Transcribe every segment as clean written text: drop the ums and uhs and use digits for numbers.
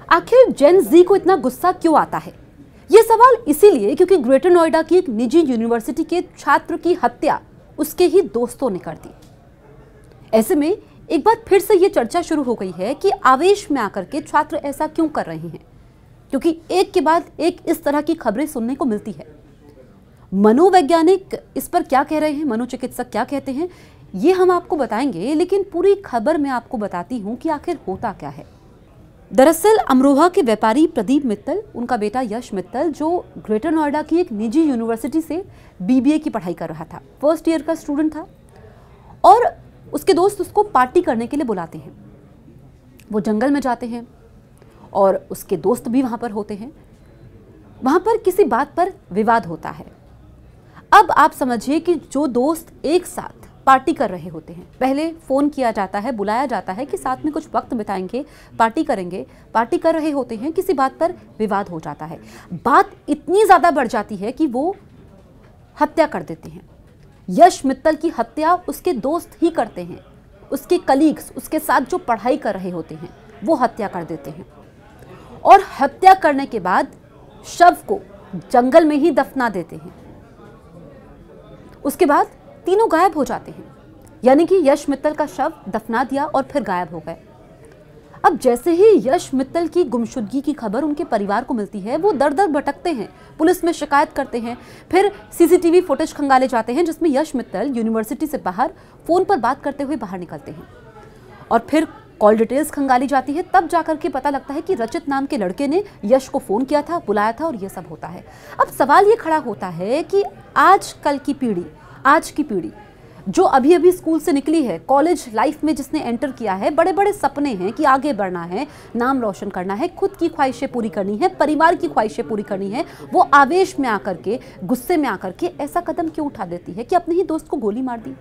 आखिर जेन जी को इतना गुस्सा क्यों आता है? ये सवाल इसीलिए क्योंकि ग्रेटर नोएडा की एक निजी यूनिवर्सिटी के छात्र की हत्या उसके ही दोस्तों ने कर दी। ऐसे में एक बार फिर से ये चर्चा शुरू हो गई है कि आवेश में आकर के छात्र ऐसा क्यों कर रहे हैं, क्योंकि एक के बाद एक इस तरह की खबरें सुनने को मिलती है। मनोवैज्ञानिक इस पर क्या कह रहे हैं, मनोचिकित्सक क्या कहते हैं, ये हम आपको बताएंगे, लेकिन पूरी खबर मैं आपको बताती हूं कि आखिर होता क्या है। दरअसल अमरोहा के व्यापारी प्रदीप मित्तल, उनका बेटा यश मित्तल, जो ग्रेटर नोएडा की एक निजी यूनिवर्सिटी से बीबीए की पढ़ाई कर रहा था, फर्स्ट ईयर का स्टूडेंट था, और उसके दोस्त उसको पार्टी करने के लिए बुलाते हैं। वो जंगल में जाते हैं और उसके दोस्त भी वहां पर होते हैं। वहां पर किसी बात पर विवाद होता है। अब आप समझिए कि जो दोस्त एक साथ पार्टी कर रहे होते हैं, पहले फोन किया जाता है, बुलाया जाता है कि साथ में कुछ वक्त बिताएंगे, पार्टी करेंगे, पार्टी कर रहे होते हैं, किसी बात पर विवाद हो जाता है। बात इतनी ज्यादा बढ़ जाती है कि वो हत्या कर देते हैं। यश मित्तल की हत्या उसके दोस्त ही करते हैं, उसके कलीग्स, उसके साथ जो पढ़ाई कर रहे होते हैं, वो हत्या कर देते हैं। और हत्या करने के बाद शव को जंगल में ही दफना देते हैं। उसके बाद तीनों गायब हो जाते हैं, यानी कि यश मित्तल का शव दफना दिया और फिर गायब हो गए। अब जैसे ही यश मित्तल की गुमशुदगी की खबर उनके परिवार को मिलती है, वो दर दर भटकते हैं, पुलिस में शिकायत करते हैं, फिर सीसीटीवी फुटेज खंगाले जाते हैं जिसमें यश मित्तल यूनिवर्सिटी से बाहर फोन पर बात करते हुए बाहर निकलते हैं, और फिर कॉल डिटेल्स खंगाली जाती है। तब जाकर के पता लगता है कि रचित नाम के लड़के ने यश को फोन किया था, बुलाया था, और ये सब होता है। अब सवाल ये खड़ा होता है कि आजकल की पीढ़ी, आज की पीढ़ी जो अभी अभी स्कूल से निकली है, कॉलेज लाइफ में जिसने एंटर किया है, बड़े बड़े सपने हैं कि आगे बढ़ना है, नाम रोशन करना है, खुद की ख्वाहिशें पूरी करनी है, परिवार की ख्वाहिशें पूरी करनी है, वो आवेश में आकर के, गुस्से में आकर के ऐसा कदम क्यों उठा देती है कि अपने ही दोस्त को गोली मार दी?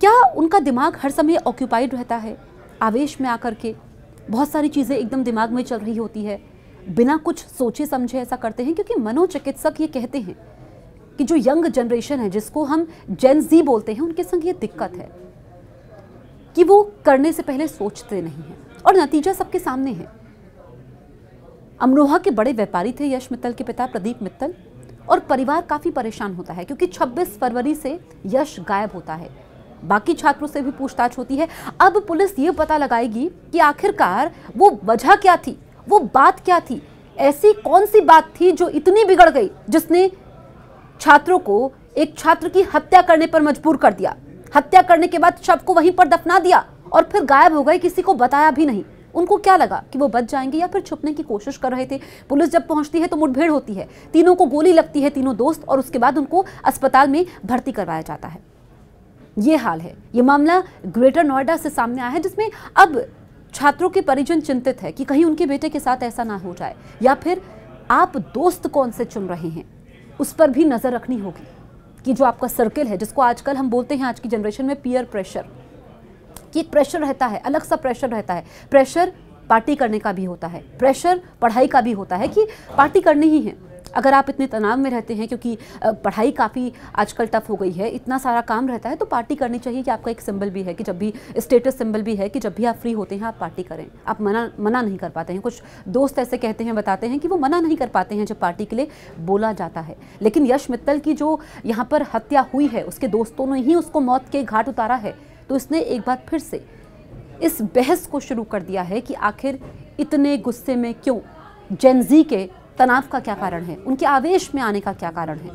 क्या उनका दिमाग हर समय ऑक्यूपाइड रहता है? आवेश में आकर के बहुत सारी चीज़ें एकदम दिमाग में चल रही होती है, बिना कुछ सोचे समझे ऐसा करते हैं। क्योंकि मनोचिकित्सक ये कहते हैं कि जो यंग जनरेशन है, जिसको हम जेन जी बोलते हैं, उनके संग ये दिक्कत है कि वो करने से पहले सोचते नहीं हैं, और नतीजा सबके सामने है। अमरोहा के बड़े व्यापारी थे यश मित्तल के पिता प्रदीप मित्तल, और परिवार काफ़ी परेशान होता है क्योंकि 26 फरवरी से यश गायब होता है। बाकी छात्रों से भी पूछताछ होती है। अब पुलिस ये पता लगाएगी कि आखिरकार वो वजह क्या थी, वो बात क्या थी, ऐसी कौन सी बात थी जो इतनी बिगड़ गई, जिसने छात्रों को एक छात्र की हत्या करने पर मजबूर कर दिया। हत्या करने के बाद शव को वहीं पर दफना दिया और फिर गायब हो गए, किसी को बताया भी नहीं। उनको क्या लगा कि वो बच जाएंगे, या फिर छुपने की कोशिश कर रहे थे। पुलिस जब पहुंचती है तो मुठभेड़ होती है, तीनों को गोली लगती है, तीनों दोस्त, और उसके बाद उनको अस्पताल में भर्ती करवाया जाता है। ये हाल है। ये मामला ग्रेटर नोएडा से सामने आया है, जिसमें अब छात्रों के परिजन चिंतित है कि कहीं उनके बेटे के साथ ऐसा ना हो जाए, या फिर आप दोस्त कौन से चुन रहे हैं उस पर भी नजर रखनी होगी कि जो आपका सर्कल है, जिसको आजकल हम बोलते हैं आज की जनरेशन में पीयर प्रेशर, कि एक प्रेशर रहता है, अलग सा प्रेशर रहता है। प्रेशर पार्टी करने का भी होता है, प्रेशर पढ़ाई का भी होता है कि पार्टी करनी ही है। अगर आप इतने तनाव में रहते हैं क्योंकि पढ़ाई काफ़ी आजकल टफ हो गई है, इतना सारा काम रहता है, तो पार्टी करनी चाहिए। कि आपका एक सिंबल भी है कि जब भी स्टेटस सिंबल भी है कि जब भी आप फ्री होते हैं आप पार्टी करें। आप मना नहीं कर पाते हैं। कुछ दोस्त ऐसे कहते हैं, बताते हैं कि वो मना नहीं कर पाते हैं जब पार्टी के लिए बोला जाता है। लेकिन यश मित्तल की जो यहाँ पर हत्या हुई है, उसके दोस्तों ने ही उसको मौत के घाट उतारा है। तो इसने एक बार फिर से इस बहस को शुरू कर दिया है कि आखिर इतने गुस्से में क्यों, जेन जी के तनाव का क्या कारण है, उनके आवेश में आने का क्या कारण है।